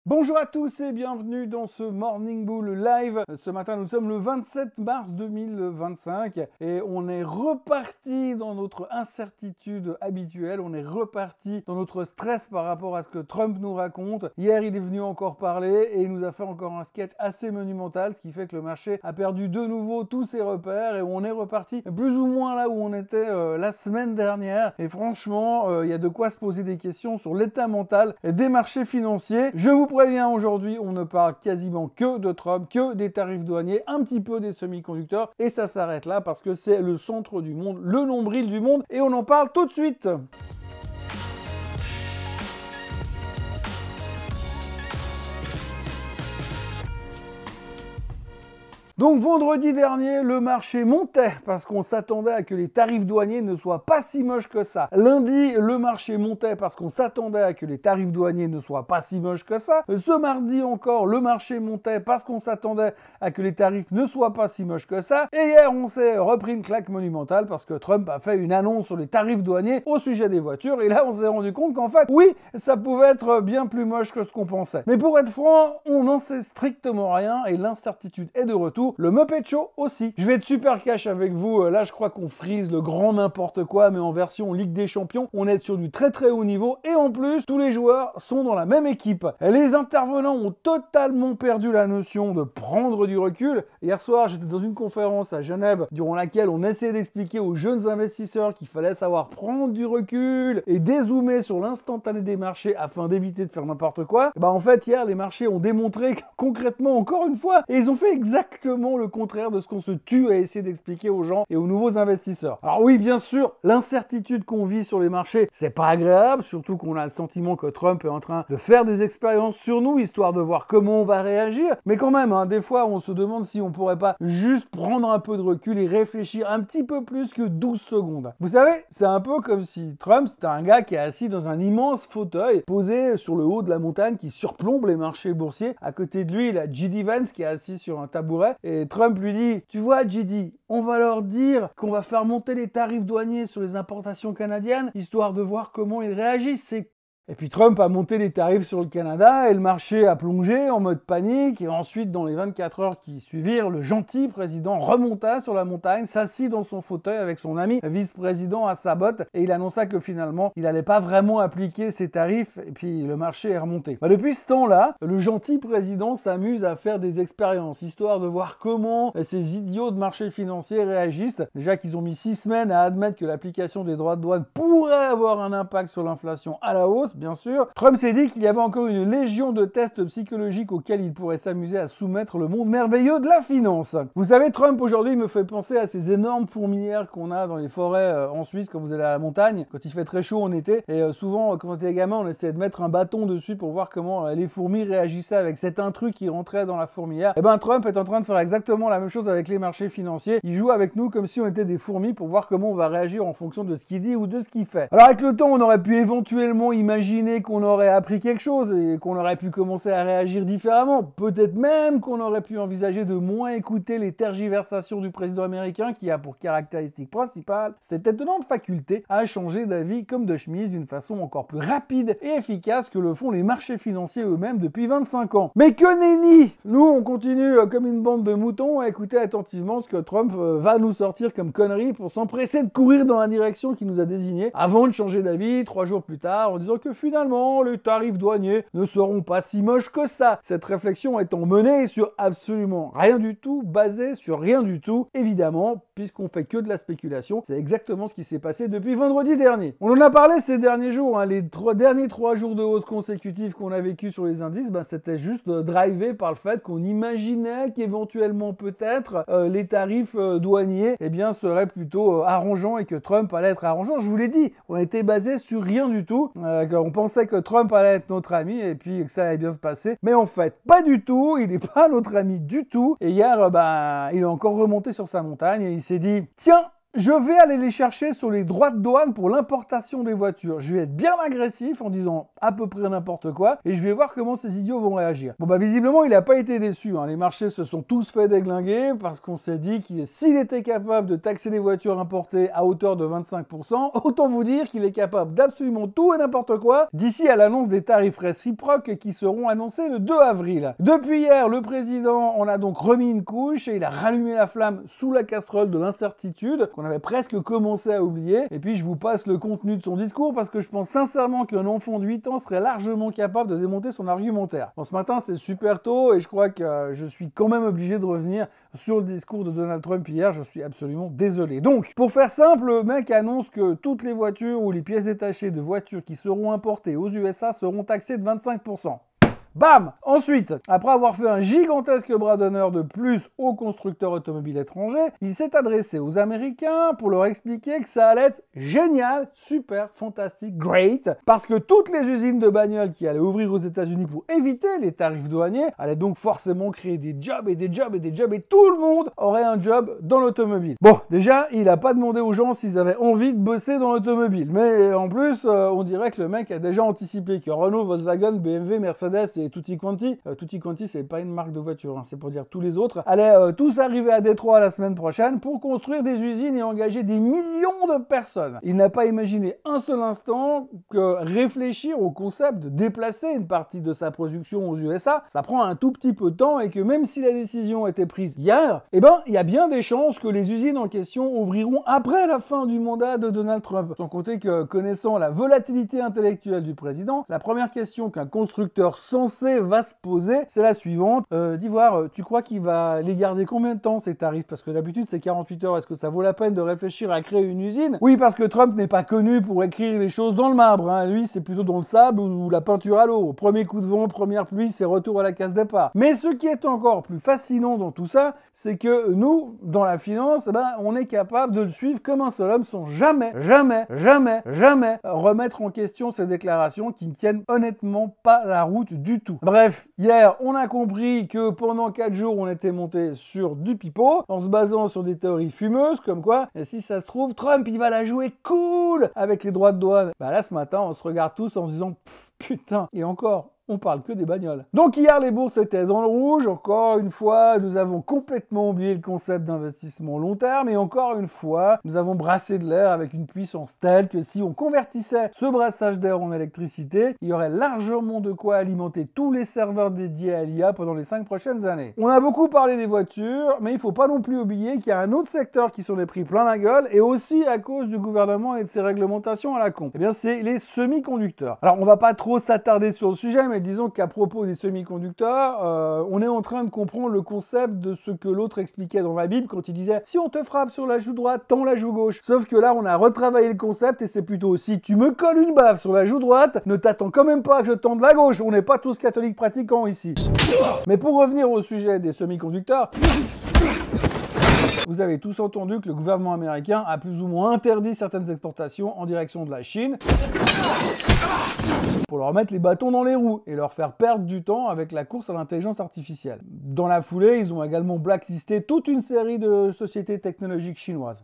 Bonjour à tous et bienvenue dans ce Morning Bull Live. Ce matin, nous sommes le 27 mars 2025 et on est reparti dans notre incertitude habituelle. On est reparti dans notre stress par rapport à ce que Trump nous raconte. Hier, il est venu encore parler et il nous a fait encore un sketch assez monumental, ce qui fait que le marché a perdu de nouveau tous ses repères et on est reparti plus ou moins là où on était la semaine dernière. Et franchement, il y a de quoi se poser des questions sur l'état mental des marchés financiers. Je vous préviens, aujourd'hui, on ne parle quasiment que de Trump, que des tarifs douaniers, un petit peu des semi-conducteurs, et ça s'arrête là parce que c'est le centre du monde, le nombril du monde, et on en parle tout de suite. Donc vendredi dernier, le marché montait parce qu'on s'attendait à que les tarifs douaniers ne soient pas si moches que ça. Lundi, le marché montait parce qu'on s'attendait à que les tarifs douaniers ne soient pas si moches que ça. Ce mardi encore, le marché montait parce qu'on s'attendait à que les tarifs ne soient pas si moches que ça. Et hier, on s'est repris une claque monumentale parce que Trump a fait une annonce sur les tarifs douaniers au sujet des voitures. Et là, on s'est rendu compte qu'en fait, oui, ça pouvait être bien plus moche que ce qu'on pensait. Mais pour être franc, on n'en sait strictement rien et l'incertitude est de retour. Le Muppet Show aussi. Je vais être super cash avec vous. Là, je crois qu'on frise le grand n'importe quoi, mais en version Ligue des Champions. On est sur du très très haut niveau. Et en plus, tous les joueurs sont dans la même équipe. Les intervenants ont totalement perdu la notion de prendre du recul. Hier soir, j'étais dans une conférence à Genève, durant laquelle on essayait d'expliquer aux jeunes investisseurs qu'il fallait savoir prendre du recul et dézoomer sur l'instantané des marchés afin d'éviter de faire n'importe quoi. Et en fait, hier, les marchés ont démontré concrètement, encore une fois, et ils ont fait exactement le contraire de ce qu'on se tue à essayer d'expliquer aux gens et aux nouveaux investisseurs. Alors oui, bien sûr, l'incertitude qu'on vit sur les marchés, c'est pas agréable, surtout qu'on a le sentiment que Trump est en train de faire des expériences sur nous, histoire de voir comment on va réagir. Mais quand même, des fois, on se demande si on pourrait pas juste prendre un peu de recul et réfléchir un petit peu plus que 12 secondes. Vous savez, c'est un peu comme si Trump, c'était un gars qui est assis dans un immense fauteuil, posé sur le haut de la montagne qui surplombe les marchés boursiers. À côté de lui, il a J.D. Vance qui est assis sur un tabouret. Et Trump lui dit, tu vois J.D., on va leur dire qu'on va faire monter les tarifs douaniers sur les importations canadiennes, histoire de voir comment ils réagissent. Et puis Trump a monté les tarifs sur le Canada et le marché a plongé en mode panique. Et ensuite, dans les 24 heures qui suivirent, le gentil président remonta sur la montagne, s'assit dans son fauteuil avec son ami vice-président à sa botte et il annonça que finalement, il n'allait pas vraiment appliquer ses tarifs et puis le marché est remonté. Depuis ce temps-là, le gentil président s'amuse à faire des expériences, histoire de voir comment ces idiots de marché financier réagissent. Déjà qu'ils ont mis 6 semaines à admettre que l'application des droits de douane pourrait avoir un impact sur l'inflation à la hausse, bien sûr. Trump s'est dit qu'il y avait encore une légion de tests psychologiques auxquels il pourrait s'amuser à soumettre le monde merveilleux de la finance. Vous savez, Trump aujourd'hui me fait penser à ces énormes fourmilières qu'on a dans les forêts en Suisse quand vous allez à la montagne, quand il fait très chaud en été. Et souvent, quand on était gamin, on essayait de mettre un bâton dessus pour voir comment les fourmis réagissaient avec cet intrus qui rentrait dans la fourmilière. Et Trump est en train de faire exactement la même chose avec les marchés financiers. Il joue avec nous comme si on était des fourmis pour voir comment on va réagir en fonction de ce qu'il dit ou de ce qu'il fait. Alors avec le temps, on aurait pu éventuellement imaginer qu'on aurait appris quelque chose et qu'on aurait pu commencer à réagir différemment. Peut-être même qu'on aurait pu envisager de moins écouter les tergiversations du président américain qui a pour caractéristique principale cette étonnante faculté à changer d'avis comme de chemise d'une façon encore plus rapide et efficace que le font les marchés financiers eux-mêmes depuis 25 ans. Mais que nenni! Nous, on continue comme une bande de moutons à écouter attentivement ce que Trump va nous sortir comme conneries pour s'empresser de courir dans la direction qu'il nous a désignée avant de changer d'avis 3 jours plus tard en disant que finalement, les tarifs douaniers ne seront pas si moches que ça. Cette réflexion étant menée sur absolument rien du tout, basée sur rien du tout, évidemment, puisqu'on fait que de la spéculation. C'est exactement ce qui s'est passé depuis vendredi dernier. On en a parlé ces derniers jours, les derniers 3 jours de hausse consécutive qu'on a vécu sur les indices, c'était juste drivé par le fait qu'on imaginait qu'éventuellement peut-être les tarifs douaniers seraient plutôt arrangeants et que Trump allait être arrangeant. Je vous l'ai dit, on était basé sur rien du tout. On pensait que Trump allait être notre ami et puis que ça allait bien se passer. Mais en fait, pas du tout. Il n'est pas notre ami du tout. Et hier, il est encore remonté sur sa montagne et il s'est dit « Tiens, Je vais aller les chercher sur les droits de douane pour l'importation des voitures. Je vais être bien agressif en disant à peu près n'importe quoi et je vais voir comment ces idiots vont réagir. Bon bah visiblement il n'a pas été déçu, hein. Les marchés se sont tous fait déglinguer parce qu'on s'est dit qu'il s'il était capable de taxer les voitures importées à hauteur de 25%, autant vous dire qu'il est capable d'absolument tout et n'importe quoi d'ici à l'annonce des tarifs réciproques qui seront annoncés le 2 avril. Depuis hier, le président en a donc remis une couche et il a rallumé la flamme sous la casserole de l'incertitude qu'on avait presque commencé à oublier. Et puis je vous passe le contenu de son discours parce que je pense sincèrement qu'un enfant de 8 ans serait largement capable de démonter son argumentaire. Bon, ce matin c'est super tôt et je crois que je suis quand même obligé de revenir sur le discours de Donald Trump hier, je suis absolument désolé. Donc, pour faire simple, le mec annonce que toutes les voitures ou les pièces détachées de voitures qui seront importées aux USA seront taxées de 25%. Bam! Ensuite, après avoir fait un gigantesque bras d'honneur de plus aux constructeurs automobiles étrangers, il s'est adressé aux Américains pour leur expliquer que ça allait être génial, super, fantastique, great, parce que toutes les usines de bagnoles qui allaient ouvrir aux États-Unis pour éviter les tarifs douaniers allaient donc forcément créer des jobs et des jobs et des jobs et tout le monde aurait un job dans l'automobile. Bon, déjà, il n'a pas demandé aux gens s'ils avaient envie de bosser dans l'automobile, mais en plus, on dirait que le mec a déjà anticipé que Renault, Volkswagen, BMW, Mercedes et Tutti Quanti c'est pas une marque de voiture, hein, c'est pour dire tous les autres, allaient tous arriver à Détroit la semaine prochaine pour construire des usines et engager des millions de personnes. Il n'a pas imaginé un seul instant que réfléchir au concept de déplacer une partie de sa production aux USA, ça prend un tout petit peu de temps et que même si la décision était prise hier, eh ben, il y a bien des chances que les usines en question ouvriront après la fin du mandat de Donald Trump. Sans compter que, connaissant la volatilité intellectuelle du président, la première question qu'un constructeur sensé va se poser, c'est la suivante. D'Ivoire, tu crois qu'il va les garder combien de temps ces tarifs? Parce que d'habitude c'est 48 heures. Est-ce que ça vaut la peine de réfléchir à créer une usine? Oui, parce que Trump n'est pas connu pour écrire les choses dans le marbre, hein. Lui, c'est plutôt dans le sable ou la peinture à l'eau. Premier coup de vent, première pluie, c'est retour à la case départ. Mais ce qui est encore plus fascinant dans tout ça, c'est que nous, dans la finance, on est capable de le suivre comme un seul homme sans jamais remettre en question ces déclarations qui ne tiennent honnêtement pas la route du tout. Bref, hier, on a compris que pendant 4 jours, on était monté sur du pipeau, en se basant sur des théories fumeuses, comme quoi, et si ça se trouve, Trump, il va la jouer cool avec les droits de douane. Bah là, ce matin, on se regarde tous en se disant, putain, et encore, on parle que des bagnoles. Donc hier, les bourses étaient dans le rouge. Encore une fois, nous avons complètement oublié le concept d'investissement long terme. Et encore une fois, nous avons brassé de l'air avec une puissance telle que si on convertissait ce brassage d'air en électricité, il y aurait largement de quoi alimenter tous les serveurs dédiés à l'IA pendant les 5 prochaines années. On a beaucoup parlé des voitures, mais il ne faut pas non plus oublier qu'il y a un autre secteur qui s'en est pris plein la gueule, et aussi à cause du gouvernement et de ses réglementations à la con. Eh bien, c'est les semi-conducteurs. Alors, on va pas trop s'attarder sur le sujet, mais disons qu'à propos des semi-conducteurs, on est en train de comprendre le concept de ce que l'autre expliquait dans la Bible quand il disait « Si on te frappe sur la joue droite, tends la joue gauche ». Sauf que là, on a retravaillé le concept et c'est plutôt « Si tu me colles une baffe sur la joue droite, ne t'attends quand même pas que je tende la gauche, on n'est pas tous catholiques pratiquants ici ». Mais pour revenir au sujet des semi-conducteurs, vous avez tous entendu que le gouvernement américain a plus ou moins interdit certaines exportations en direction de la Chine pour leur mettre les bâtons dans les roues et leur faire perdre du temps avec la course à l'intelligence artificielle. Dans la foulée, ils ont également blacklisté toute une série de sociétés technologiques chinoises.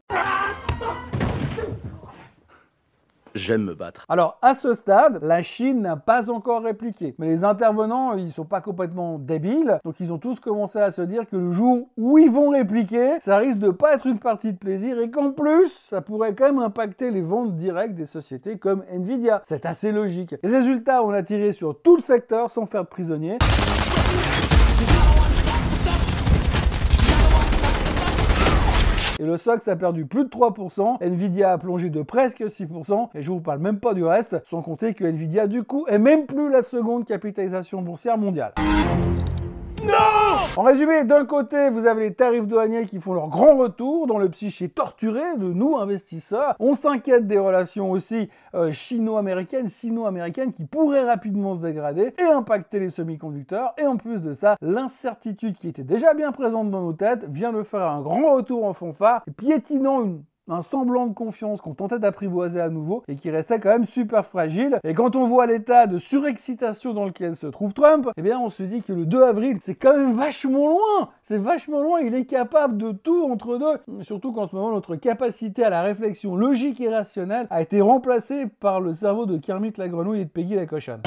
J'aime me battre. Alors, à ce stade, la Chine n'a pas encore répliqué. Mais les intervenants, ils sont pas complètement débiles. Donc, ils ont tous commencé à se dire que le jour où ils vont répliquer, ça risque de pas être une partie de plaisir et qu'en plus, ça pourrait quand même impacter les ventes directes des sociétés comme Nvidia. C'est assez logique. Résultat, on a tiré sur tout le secteur sans faire de prisonniers. Et le SOX a perdu plus de 3%, Nvidia a plongé de presque 6%, et je vous parle même pas du reste, sans compter que Nvidia, du coup, est même plus la seconde capitalisation boursière mondiale. Non! En résumé, d'un côté, vous avez les tarifs douaniers qui font leur grand retour dans le psyché torturé de nous, investisseurs. On s'inquiète des relations aussi chino-américaines, sino-américaines qui pourraient rapidement se dégrader et impacter les semi-conducteurs. Et en plus de ça, l'incertitude qui était déjà bien présente dans nos têtes vient de faire un grand retour en fanfare, piétinant une un semblant de confiance qu'on tentait d'apprivoiser à nouveau et qui restait quand même super fragile. Et quand on voit l'état de surexcitation dans lequel se trouve Trump, eh bien on se dit que le 2 avril, c'est quand même vachement loin. C'est vachement loin, il est capable de tout entre deux. Surtout qu'en ce moment, notre capacité à la réflexion logique et rationnelle a été remplacée par le cerveau de Kermit la grenouille et de Peggy la cochonne.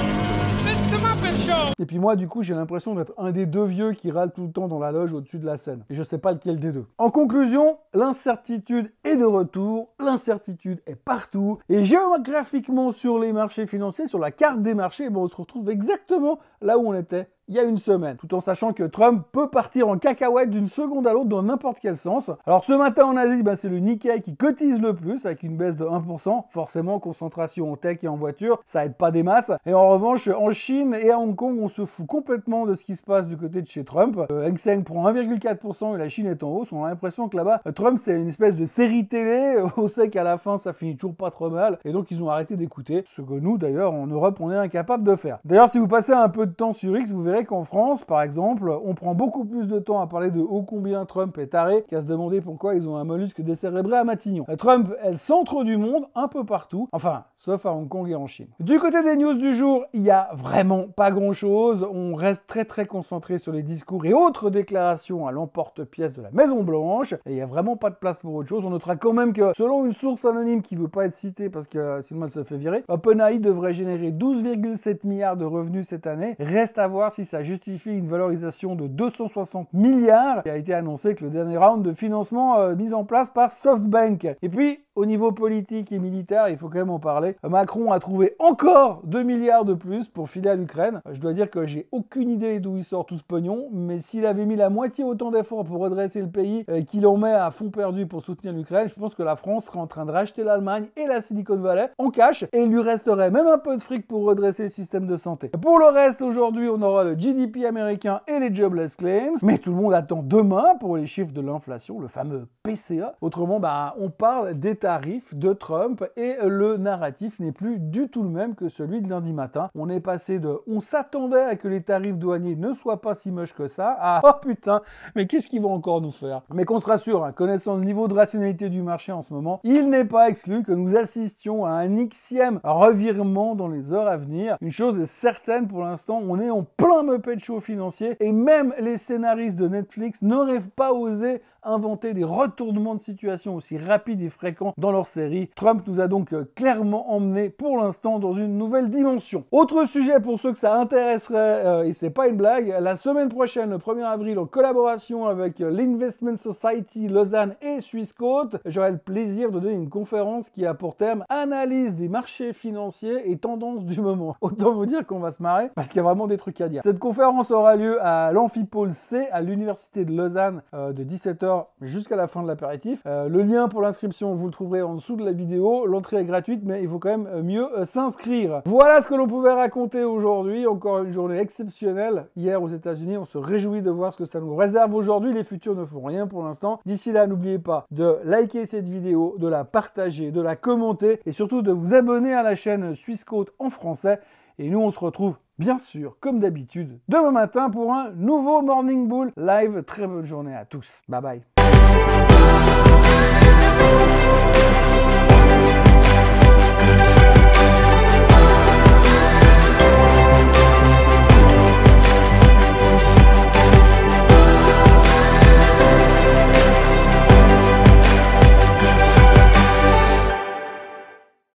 Et puis moi, du coup, j'ai l'impression d'être un des deux vieux qui râle tout le temps dans la loge au-dessus de la scène. Et je sais pas lequel des deux. En conclusion, l'incertitude est de retour, l'incertitude est partout. Et géographiquement sur les marchés financiers, sur la carte des marchés, on se retrouve exactement là où on était il y a une semaine, tout en sachant que Trump peut partir en cacahuète d'une seconde à l'autre dans n'importe quel sens. Alors ce matin en Asie, c'est le Nikkei qui cotise le plus avec une baisse de 1%. Forcément, concentration en tech et en voiture, ça aide pas des masses. Et en revanche, en Chine et à Hong Kong, on se fout complètement de ce qui se passe du côté de chez Trump. Hang Seng prend 1,4% et la Chine est en hausse. On a l'impression que là-bas, Trump c'est une espèce de série télé. On sait qu'à la fin, ça finit toujours pas trop mal. Et donc ils ont arrêté d'écouter. Ce que nous, d'ailleurs, en Europe, on est incapable de faire. D'ailleurs, si vous passez un peu de temps sur X, vous verrez qu'en France, par exemple, on prend beaucoup plus de temps à parler de ô combien Trump est taré qu'à se demander pourquoi ils ont un mollusque décérébré à Matignon. Trump est le centre du monde un peu partout, enfin, sauf à Hong Kong et en Chine. Du côté des news du jour, il n'y a vraiment pas grand-chose. On reste très concentré sur les discours et autres déclarations à l'emporte-pièce de la Maison-Blanche. Et il n'y a vraiment pas de place pour autre chose. On notera quand même que, selon une source anonyme qui ne veut pas être citée parce que sinon elle se fait virer, OpenAI devrait générer 12,7 milliards de revenus cette année. Reste à voir si ça justifie une valorisation de 260 milliards. Il a été annoncé que le dernier round de financement mis en place par SoftBank. Et puis, au niveau politique et militaire, il faut quand même en parler. Macron a trouvé encore 2 milliards de plus pour filer à l'Ukraine. Je dois dire que j'ai aucune idée d'où il sort tout ce pognon, mais s'il avait mis la moitié autant d'efforts pour redresser le pays qu'il en met à fond perdu pour soutenir l'Ukraine, je pense que la France serait en train de racheter l'Allemagne et la Silicon Valley en cash, et il lui resterait même un peu de fric pour redresser le système de santé. Pour le reste, aujourd'hui, on aura le GDP américain et les jobless claims, mais tout le monde attend demain pour les chiffres de l'inflation, le fameux PCA. Autrement, on parle des tarifs de Trump et le narratif n'est plus du tout le même que celui de lundi matin. On est passé de « on s'attendait à que les tarifs douaniers ne soient pas si moches que ça » à « oh putain, mais qu'est-ce qu'ils vont encore nous faire ?» Mais qu'on se rassure, connaissant le niveau de rationalité du marché en ce moment, il n'est pas exclu que nous assistions à un Xème revirement dans les heures à venir. Une chose est certaine pour l'instant, on est en plein Muppet Show financier et même les scénaristes de Netflix n'auraient pas osé inventer des retournements de situation aussi rapides et fréquents dans leur série. Trump nous a donc clairement emmené pour l'instant dans une nouvelle dimension. Autre sujet pour ceux que ça intéresserait, et c'est pas une blague, la semaine prochaine, le 1er avril, en collaboration avec l'Investment Society Lausanne et Swissquote, j'aurai le plaisir de donner une conférence qui a pour thème analyse des marchés financiers et tendances du moment. Autant vous dire qu'on va se marrer parce qu'il y a vraiment des trucs à dire. Cette conférence aura lieu à l'Amphipôle C à l'Université de Lausanne de 17h jusqu'à la fin de l'apéritif. Le lien pour l'inscription, vous le trouverez en dessous de la vidéo. L'entrée est gratuite, mais il faut quand même mieux s'inscrire. Voilà ce que l'on pouvait raconter aujourd'hui. Encore une journée exceptionnelle. Hier aux États-Unis, on se réjouit de voir ce que ça nous réserve aujourd'hui. Les futurs ne font rien pour l'instant. D'ici là, n'oubliez pas de liker cette vidéo, de la partager, de la commenter et surtout de vous abonner à la chaîne Swissquote en français. Et nous, on se retrouve bien sûr, comme d'habitude, demain matin pour un nouveau Morning Bull Live. Très bonne journée à tous. Bye bye.